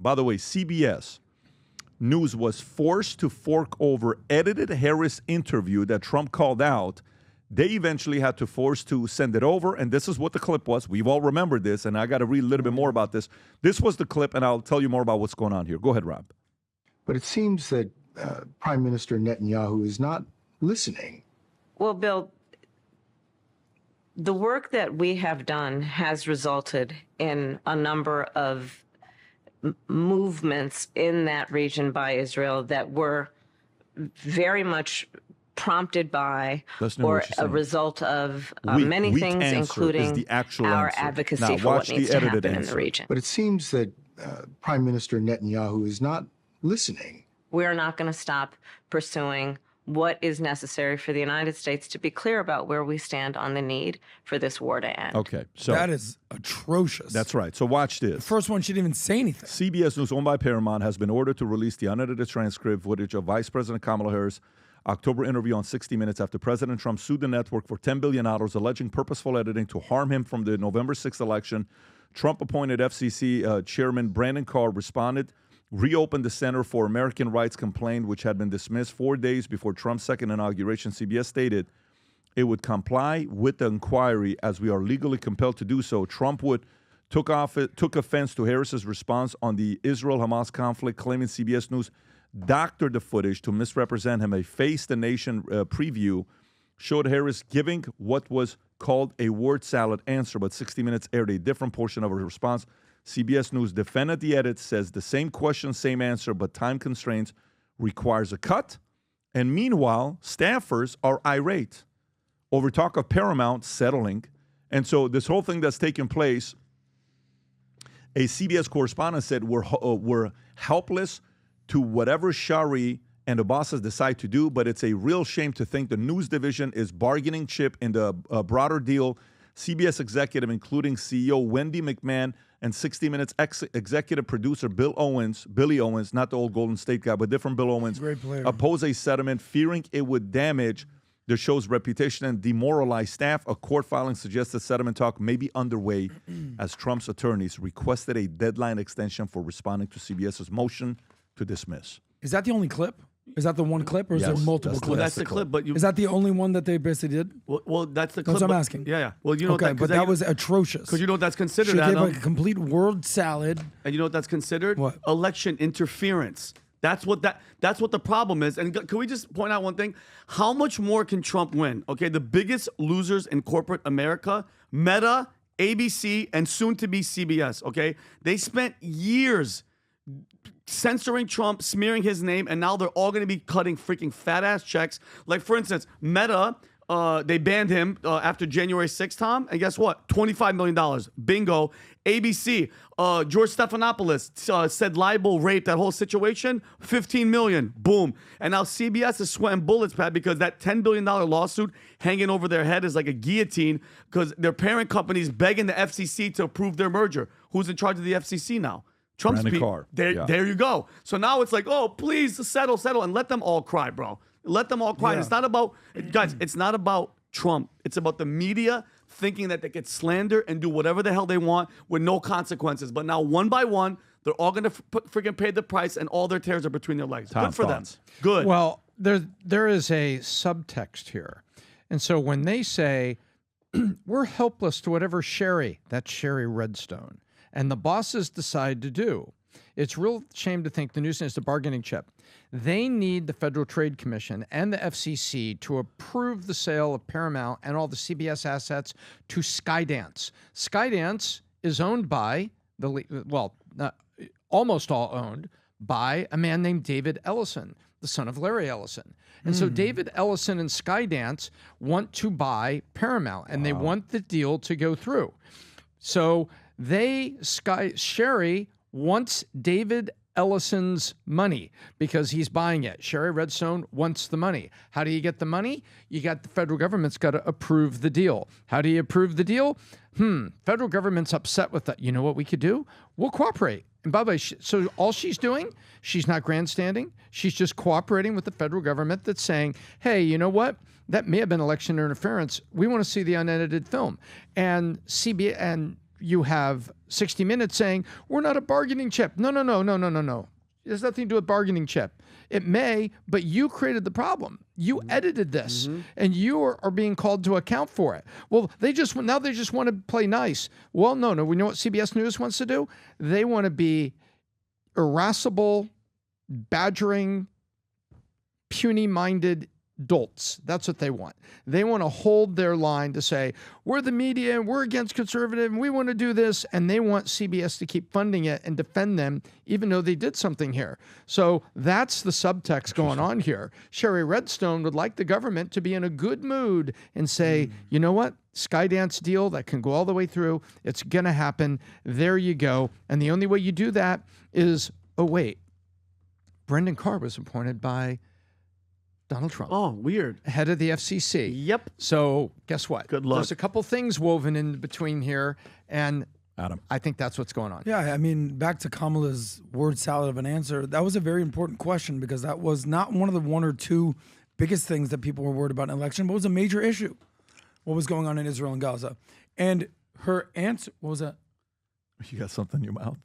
By the way, CBS News was forced to fork over edited Harris interview that Trump called out. They eventually had to force to send it over, and this is what the clip was. We've all remembered this, and I got to read a little bit more about this. This was the clip, and I'll tell you more about what's going on here. Go ahead, Rob. But it seems that Prime Minister Netanyahu is not listening. Well, Bill, the work that we have done has resulted in a number of movements in that region by Israel that were very much prompted by or a result of many things, including our advocacy for what needs to happen in the region. But it seems that Prime Minister Netanyahu is not listening. We're not going to stop pursuing what is necessary for the United States to be clear about where we stand on the need for this war to end. Okay, so that is atrocious. That's right. So watch this. The first one, she didn't even say anything. CBS News, owned by Paramount, has been ordered to release the unedited transcript footage of Vice President Kamala Harris' October interview on 60 Minutes after President Trump sued the network for $10 billion, alleging purposeful editing to harm him from the November 6th election. Trump-appointed FCC Chairman Brandon Carr responded, reopened the Center for American Rights complaint, which had been dismissed 4 days before Trump's second inauguration. CBS stated it would comply with the inquiry as we are legally compelled to do so. Trump took offense to Harris's response on the Israel-Hamas conflict, claiming CBS News doctored the footage to misrepresent him. A Face the Nation preview showed Harris giving what was called a word salad answer, but 60 Minutes aired a different portion of her response. CBS News defended the edit, says the same question, same answer, but time constraints requires a cut. And meanwhile, staffers are irate over talk of Paramount settling. And so this whole thing that's taking place, a CBS correspondent said we're helpless to whatever Shari and the bosses decide to do, but it's a real shame to think the news division is bargaining chip in the broader deal. CBS executive, including CEO Wendy McMahon and 60 Minutes executive producer Billy Owens, not the old Golden State guy, but different Bill Owens, oppose a settlement, fearing it would damage the show's reputation and demoralize staff. A court filing suggests the settlement talk may be underway as Trump's attorneys requested a deadline extension for responding to CBS's motion to dismiss. Is that the only clip? Is that the one clip, or is there multiple clips? Well, that's the clip, but is that the only one that they basically did? Well, that's the clip. That's what I'm asking. Yeah. Well, you know, okay, but that was atrocious. Because you know what that's considered. She gave like a complete word salad. And you know what that's considered? What? Election interference. That's what the problem is. And can we just point out one thing? How much more can Trump win? Okay, the biggest losers in corporate America, Meta, ABC, and soon to be CBS. Okay, they spent years censoring Trump, smearing his name, and now they're all going to be cutting freaking fat-ass checks. Like, for instance, Meta, they banned him after January 6th, Tom, and guess what? $25 million. Bingo. ABC, George Stephanopoulos said libel, rape, that whole situation, $15 million. Boom. And now CBS is sweating bullets, Pat, because that $10 billion lawsuit hanging over their head is like a guillotine because their parent company's begging the FCC to approve their merger. Who's in charge of the FCC now? Trump's there you go. So now it's like, oh, please settle, and let them all cry, bro. Let them all cry. Yeah. It's not about, guys, it's not about Trump. It's about the media thinking that they could slander and do whatever the hell they want with no consequences. But now, one by one, they're all going to freaking pay the price, and all their tails are between their legs. Good for them. Good. Well, there is a subtext here. And so when they say, we're helpless to whatever that's Sherry Redstone, and the bosses decide to do. It's real shame to think the news is a bargaining chip. They need the Federal Trade Commission and the FCC to approve the sale of Paramount and all the CBS assets to Skydance. Skydance is owned by almost all owned by a man named David Ellison, the son of Larry Ellison. And so David Ellison and Skydance want to buy Paramount, and they want the deal to go through. So Sherry wants David Ellison's money because he's buying it. Sherry Redstone wants the money. How do you get the money? You got the federal government's got to approve the deal. How do you approve the deal? Federal government's upset with that. You know what we could do? We'll cooperate. And by the way, so all she's doing, she's not grandstanding. She's just cooperating with the federal government that's saying, hey, you know what? That may have been election interference. We want to see the unedited film. And CBS and you have 60 Minutes saying, we're not a bargaining chip. No. It has nothing to do with bargaining chip. It may, but you created the problem. You edited this, and you are being called to account for it. Well, they just want to play nice. Well, no. We know what CBS News wants to do? They want to be irascible, badgering, puny-minded dolts. That's what they want. They want to hold their line to say, we're the media and we're against conservative and we want to do this. And they want CBS to keep funding it and defend them, even though they did something here. So that's the subtext going on here. Sherry Redstone would like the government to be in a good mood and say, you know what? Skydance deal that can go all the way through. It's going to happen. There you go. And the only way you do that is, oh, wait, Brendan Carr was appointed by Donald Trump. Oh, weird. Head of the FCC. Yep. So guess what? Good luck. There's a couple things woven in between here, and Adam, I think that's what's going on. Yeah, I mean, back to Kamala's word salad of an answer, that was a very important question because that was not one of the one or two biggest things that people were worried about in an election, but it was a major issue. What was going on in Israel and Gaza. And her answer, what was that? You got something in your mouth?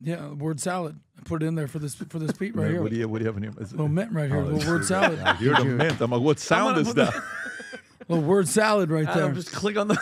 Yeah, word salad. I put it in there for this beat right here. What do you have in your mouth? Little mint right here, little word salad. I hear the mint. I'm like, what sound is that? Little word salad right there. Adam, just click on the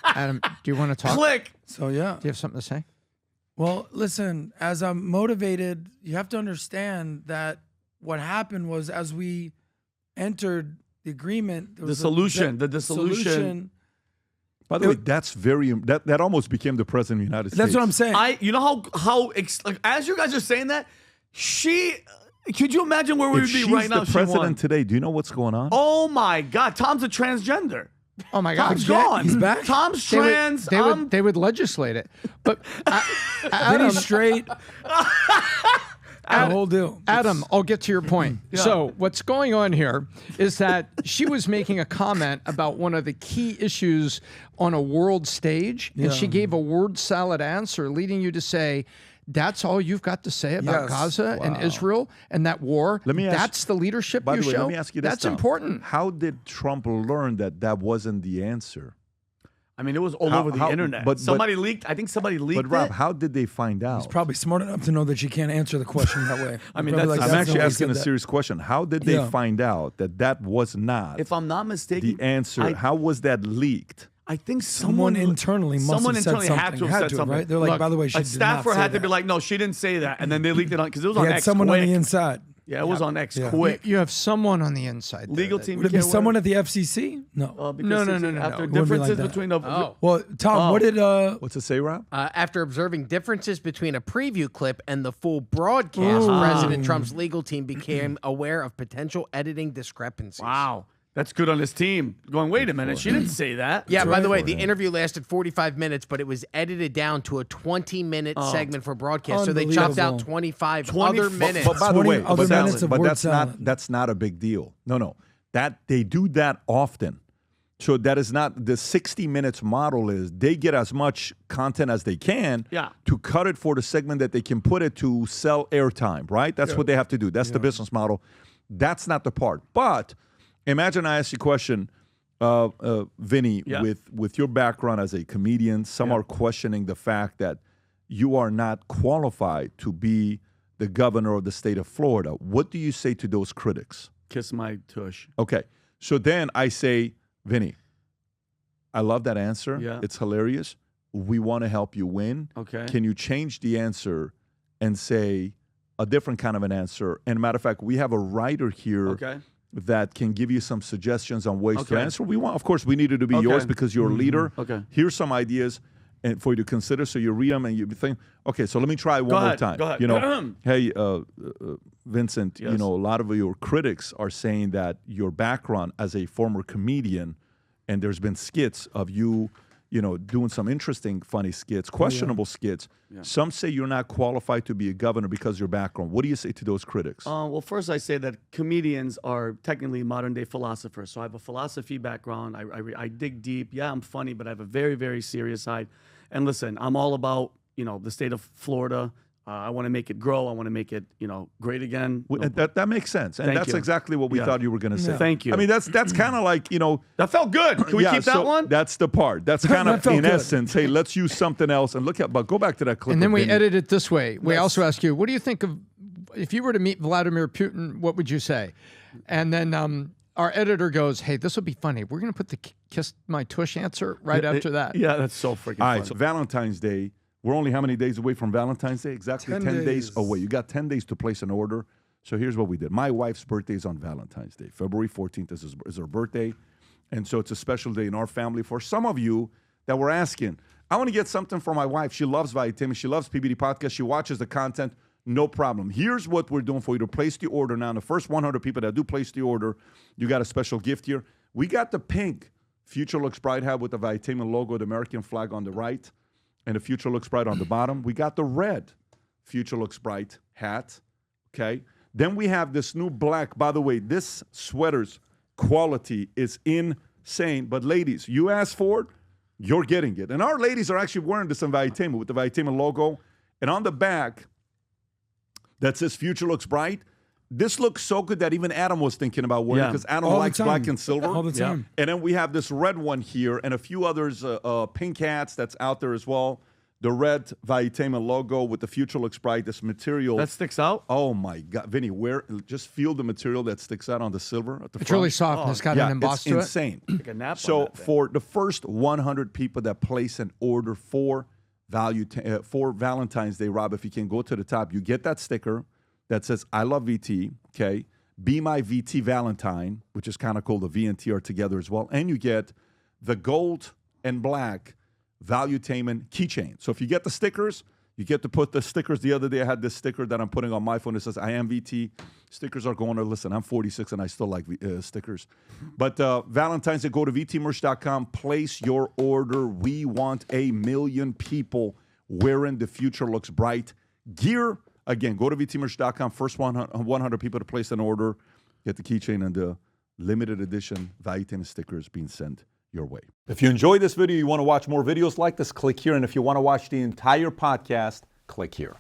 Adam, do you want to talk? click. So yeah. Do you have something to say? Well, listen, as I'm motivated, you have to understand that what happened was as we entered the agreement, there was The dissolution. solution. By the way, that's that almost became the president of the United States. That's what I'm saying. You know how like, as you guys are saying that, could you imagine where we would be right now? If she's the president today, do you know what's going on? Oh my God, Tom's a transgender. Oh my God, Tom's gone. He's back? Tom's trans. They would legislate it, but Then he's straight. The whole deal. Adam, I'll get to your point. So what's going on here is that she was making a comment about one of the key issues on a world stage, and she gave a word salad answer, leading you to say, that's all you've got to say about Gaza and Israel and that war? That's the leadership you show? Let me ask you this. That's important. How did Trump learn that wasn't the answer? I mean, it was all over the internet. But somebody leaked. I think somebody leaked. But Rob, it. how did they find out? He's probably smart enough to know that she can't answer the question that way. I mean, I'm actually asking a serious question. How did they find out that was not? If I'm not mistaken, the answer. How was that leaked? I think someone internally must have said something. Had to have said something. Right? They're like, Look, by the way, she a did staffer not say had to that. be like, no, she didn't say that, and then they leaked it on because it was They on had X. someone quick. on the inside. Yeah, it was on X Yeah. quick. You have someone on the inside. Legal team. Would it be someone at the FCC? No. No. After differences between the. Well, Tom, what did What's it say, Rob? After observing differences between a preview clip and the full broadcast, President Trump's legal team became aware of potential editing discrepancies. Wow. That's good on his team. Going, wait a minute, she didn't say that. Yeah, by the way, the interview lasted 45 minutes, but it was edited down to a 20-minute segment for broadcast. So they chopped out 25 other minutes. But by the way, other minutes of word salad. That's not a big deal. No. That they do that often. So that is not the 60 minutes model is they get as much content as they can to cut it for the segment that they can put it to sell airtime, right? That's what they have to do. That's the business model. That's not the part. But imagine I ask you a question, Vinny, with your background as a comedian, some are questioning the fact that you are not qualified to be the governor of the state of Florida. What do you say to those critics? Kiss my tush. Okay. So then I say, Vinny, I love that answer. Yeah. It's hilarious. We want to help you win. Okay. Can you change the answer and say a different kind of an answer? And matter of fact, we have a writer here that can give you some suggestions on ways to answer. We want, of course, we need it to be yours because you're a leader. Okay. Here's some ideas and for you to consider. So you read them and you think, okay, so let me try one more time. Go ahead. You know, hey, Vincent, Yes. you know, a lot of your critics are saying that your background as a former comedian, and there's been skits of you, you know, doing some interesting, funny skits, questionable skits. Yeah. Some say you're not qualified to be a governor because of your background. What do you say to those critics? Well, first I say that comedians are technically modern-day philosophers. So I have a philosophy background. I dig deep. Yeah, I'm funny, but I have a very, very serious side. And listen, I'm all about, you know, the state of Florida. I want to make it grow. I want to make it, great again. That makes sense, and Thank that's you. exactly what we thought you were going to say. Thank you. I mean, that's kind of like that felt good. Can we keep that one? That's the part. That's kind of in essence. Hey, let's use something else and look at. But go back to that clip. And then we edit it this way. We also ask you, what do you think of if you were to meet Vladimir Putin? What would you say? And then our editor goes, "Hey, this will be funny. We're going to put the kiss my tush answer right after that." Yeah, that's so freaking All funny. right, so Valentine's Day. We're only how many days away from Valentine's Day? Exactly 10 days away. You got 10 days to place an order. So here's what we did. My wife's birthday is on Valentine's Day. February 14th is her birthday. And so it's a special day in our family. For some of you that were asking, I want to get something for my wife. She loves Valuetainment. She loves PBD Podcast. She watches the content. No problem. Here's what we're doing for you to place the order now. The first 100 people that do place the order, you got a special gift here. We got the pink Future Looks Bright hat with the Valuetainment logo, the American flag on the right, and the Future Looks Bright on the bottom. We got the red Future Looks Bright hat, okay? Then we have this new black. By the way, this sweater's quality is insane. But ladies, you asked for it, you're getting it. And our ladies are actually wearing this in Valuetainment with the Valuetainment logo. And on the back, that says Future Looks Bright. This looks so good that even Adam was thinking about wearing it because Adam likes black and silver. All the time. And then we have this red one here and a few others, pink hats that's out there as well. The red Valuetainment logo with the Future Looks Bright, this material. That sticks out? Oh, my God. Vinny, just feel the material that sticks out on the silver at the front. It's really soft and it's got an emboss to it. It's insane. Take a nap So on that thing. for the first 100 people that place an order for Valentine's Day, Rob, if you can go to the top, you get that sticker that says, I love VT, okay? Be my VT Valentine, which is kind of cool. The V and T are together as well. And you get the gold and black Valuetainment keychain. So if you get the stickers, you get to put the stickers. The other day I had this sticker that I'm putting on my phone. It says, I am VT. Stickers are going to, listen, I'm 46 and I still like stickers. But Valentine's Day, go to VTmerch.com. Place your order. We want 1 million people wearing the Future Looks Bright gear. Again, go to VTmerch.com. First 100 people to place an order. Get the keychain and the limited edition Valuetainment stickers being sent your way. If you enjoyed this video, you want to watch more videos like this, click here. And if you want to watch the entire podcast, click here.